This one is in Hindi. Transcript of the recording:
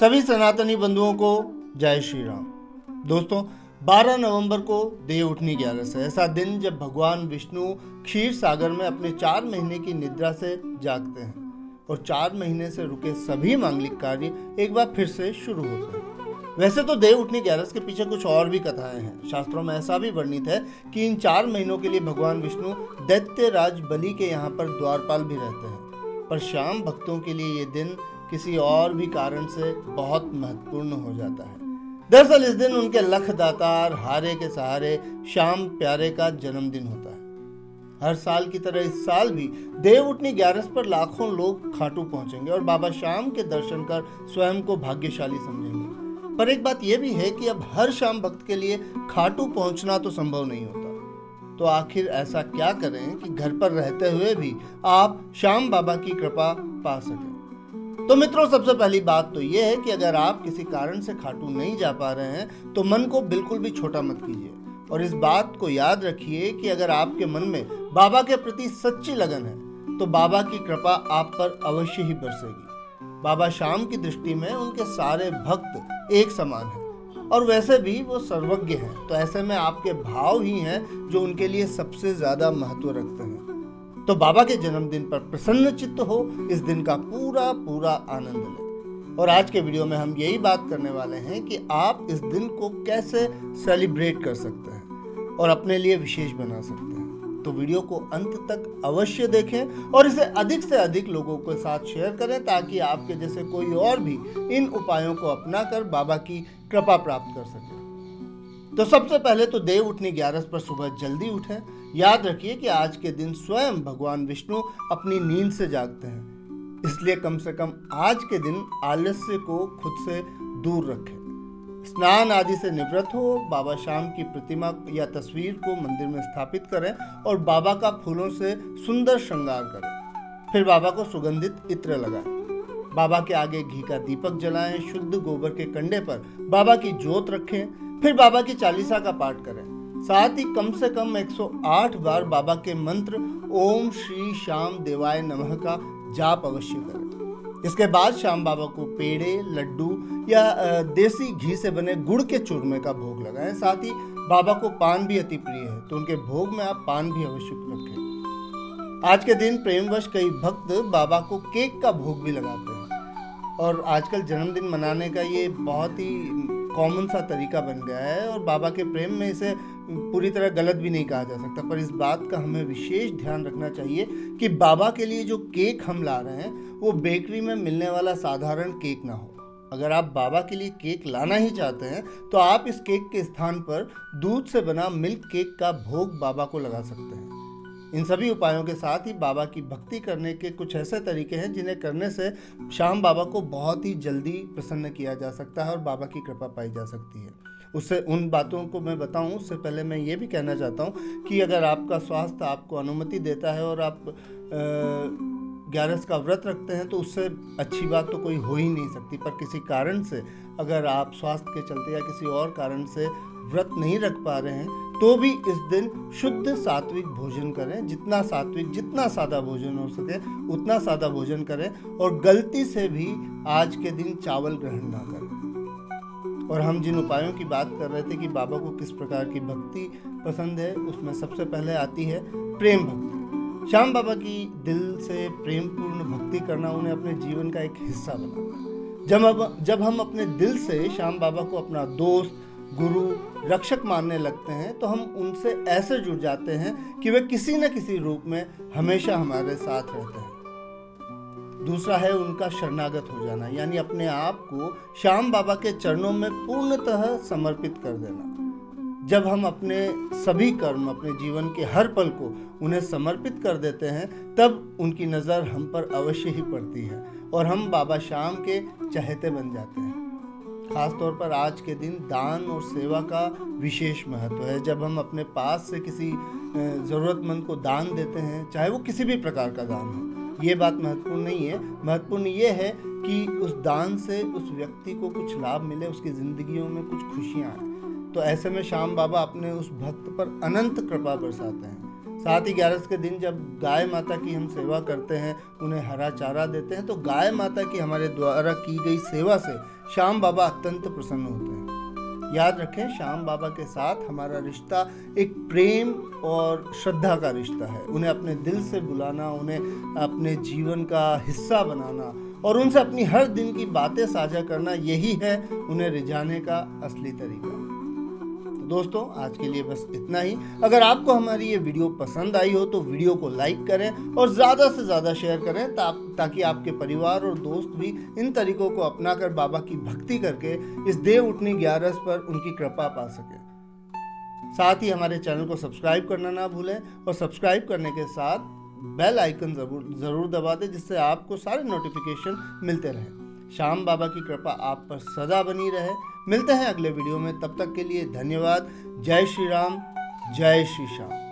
सभी सनातनी बंधुओं को जय श्री राम। दोस्तों, 12 नवंबर को देव उठनी 11 है ऐसा दिन जब भगवान विष्णु क्षीर सागर में अपने 4 महीने की निद्रा से जागते हैं और 4 महीने से रुके सभी मांगलिक कार्य एक बार फिर से शुरू होते हैं। वैसे तो देव उठनी 11 के पीछे कुछ और भी कथाएं हैं। शास्त्रों में ऐसा भी वर्णित है कि इन 4 महीनों के लिए भगवान विष्णु दैत्य राज बलि के यहाँ पर द्वारपाल भी रहते हैं, पर श्याम भक्तों के लिए ये दिन किसी और भी कारण से बहुत महत्वपूर्ण हो जाता है। दरअसल इस दिन उनके लख दातार हारे के सहारे श्याम प्यारे का जन्मदिन होता है। हर साल की तरह इस साल भी देव उठनी 11 पर लाखों लोग खाटू पहुंचेंगे और बाबा श्याम के दर्शन कर स्वयं को भाग्यशाली समझेंगे। पर एक बात यह भी है कि अब हर श्याम भक्त के लिए खाटू पहुंचना तो संभव नहीं होता। तो आखिर ऐसा क्या करें कि घर पर रहते हुए भी आप श्याम बाबा की कृपा पा सकें। तो मित्रों, सबसे पहली बात तो यह है कि अगर आप किसी कारण से खाटू नहीं जा पा रहे हैं तो मन को बिल्कुल भी छोटा मत कीजिए और इस बात को याद रखिए कि अगर आपके मन में बाबा के प्रति सच्ची लगन है तो बाबा की कृपा आप पर अवश्य ही बरसेगी। बाबा श्याम की दृष्टि में उनके सारे भक्त एक समान हैं और वैसे भी वो सर्वज्ञ हैं, तो ऐसे में आपके भाव ही हैं जो उनके लिए सबसे ज्यादा महत्व रखते हैं। तो बाबा के जन्मदिन पर प्रसन्न चित्त हो, इस दिन का पूरा आनंद लें। और आज के वीडियो में हम यही बात करने वाले हैं कि आप इस दिन को कैसे सेलिब्रेट कर सकते हैं और अपने लिए विशेष बना सकते हैं। तो वीडियो को अंत तक अवश्य देखें और इसे अधिक से अधिक लोगों के साथ शेयर करें ताकि आपके जैसे कोई और भी इन उपायों को अपनाकर बाबा की कृपा प्राप्त कर सके। तो सबसे पहले तो देव उठनी 11 पर सुबह जल्दी उठें। याद रखिए कि आज के दिन स्वयं भगवान विष्णु अपनी नींद से जागते हैं, इसलिए कम से कम आज के दिन आलस्य को खुद से दूर रखें। स्नान आदि से निवृत्त हो, बाबा श्याम की प्रतिमा या तस्वीर को मंदिर में स्थापित करें और बाबा का फूलों से सुंदर श्रृंगार करें। फिर बाबा को सुगंधित इत्र लगाएं। बाबा के आगे घी का दीपक जलाएं। शुद्ध गोबर के कंडे पर बाबा की जोत रखें। फिर बाबा की चालीसा का पाठ करें। साथ ही कम से कम 108 बार बाबा के मंत्र ओम श्री श्याम देवाय नमः का जाप अवश्य करें। इसके बाद श्याम बाबा को पेड़े, लड्डू या देसी घी से बने गुड़ के चूरमे का भोग लगाएं। साथ ही बाबा को पान भी अति प्रिय है, तो उनके भोग में आप पान भी अवश्य रखें। आज के दिन प्रेमवश कई भक्त बाबा को केक का भोग भी लगाते हैं और आजकल जन्मदिन मनाने का ये बहुत ही कॉमन सा तरीका बन गया है और बाबा के प्रेम में इसे पूरी तरह गलत भी नहीं कहा जा सकता। पर इस बात का हमें विशेष ध्यान रखना चाहिए कि बाबा के लिए जो केक हम ला रहे हैं वो बेकरी में मिलने वाला साधारण केक ना हो। अगर आप बाबा के लिए केक लाना ही चाहते हैं तो आप इस केक के स्थान पर दूध से बना मिल्क केक का भोग बाबा को लगा सकते हैं। इन सभी उपायों के साथ ही बाबा की भक्ति करने के कुछ ऐसे तरीके हैं जिन्हें करने से श्याम बाबा को बहुत ही जल्दी प्रसन्न किया जा सकता है और बाबा की कृपा पाई जा सकती है। उससे उन बातों को मैं बताऊं उससे पहले मैं ये भी कहना चाहता हूं कि अगर आपका स्वास्थ्य आपको अनुमति देता है और आप 11 का व्रत रखते हैं तो उससे अच्छी बात तो कोई हो ही नहीं सकती। पर किसी कारण से अगर आप स्वास्थ्य के चलते या किसी और कारण से व्रत नहीं रख पा रहे हैं तो भी इस दिन शुद्ध सात्विक भोजन करें। जितना सात्विक, जितना सादा भोजन हो सके उतना सादा भोजन करें और गलती से भी आज के दिन चावल ग्रहण ना करें। और हम जिन उपायों की बात कर रहे थे कि बाबा को किस प्रकार की भक्ति पसंद है, उसमें सबसे पहले आती है प्रेम भक्ति। श्याम बाबा की दिल से प्रेमपूर्ण भक्ति करना उन्हें अपने जीवन का एक हिस्सा बनाना। जब हम अपने दिल से श्याम बाबा को अपना दोस्त, गुरु, रक्षक मानने लगते हैं तो हम उनसे ऐसे जुड़ जाते हैं कि वे किसी न किसी रूप में हमेशा हमारे साथ रहते हैं। दूसरा है उनका शरणागत हो जाना, यानी अपने आप को श्याम बाबा के चरणों में पूर्णतः समर्पित कर देना। जब हम अपने सभी कर्म, अपने जीवन के हर पल को उन्हें समर्पित कर देते हैं तब उनकी नज़र हम पर अवश्य ही पड़ती है और हम बाबा श्याम के चहेते बन जाते हैं। खासतौर पर आज के दिन दान और सेवा का विशेष महत्व है। जब हम अपने पास से किसी ज़रूरतमंद को दान देते हैं, चाहे वो किसी भी प्रकार का दान हो, ये बात महत्वपूर्ण नहीं है। महत्वपूर्ण ये है कि उस दान से उस व्यक्ति को कुछ लाभ मिले, उसकी ज़िंदगियों में कुछ खुशियाँ आए। तो ऐसे में श्याम बाबा अपने उस भक्त पर अनंत कृपा बरसाते हैं। साथ ही 11 के दिन जब गाय माता की हम सेवा करते हैं, उन्हें हरा चारा देते हैं, तो गाय माता की हमारे द्वारा की गई सेवा से श्याम बाबा अत्यंत प्रसन्न होते हैं। याद रखें, श्याम बाबा के साथ हमारा रिश्ता एक प्रेम और श्रद्धा का रिश्ता है। उन्हें अपने दिल से बुलाना, उन्हें अपने जीवन का हिस्सा बनाना और उनसे अपनी हर दिन की बातें साझा करना, यही है उन्हें रिझाने का असली तरीका। दोस्तों, आज के लिए बस इतना ही। अगर आपको हमारी ये वीडियो पसंद आई हो तो वीडियो को लाइक करें और ज़्यादा से ज़्यादा शेयर करें, ताकि आपके परिवार और दोस्त भी इन तरीकों को अपनाकर बाबा की भक्ति करके इस देव उठनी 11 पर उनकी कृपा पा सकें। साथ ही हमारे चैनल को सब्सक्राइब करना ना भूलें और सब्सक्राइब करने के साथ बेल आइकन ज़रूर दबा दें, जिससे आपको सारे नोटिफिकेशन मिलते रहें। श्याम बाबा की कृपा आप पर सदा बनी रहे। मिलते हैं अगले वीडियो में, तब तक के लिए धन्यवाद। जय श्री राम, जय श्री श्याम।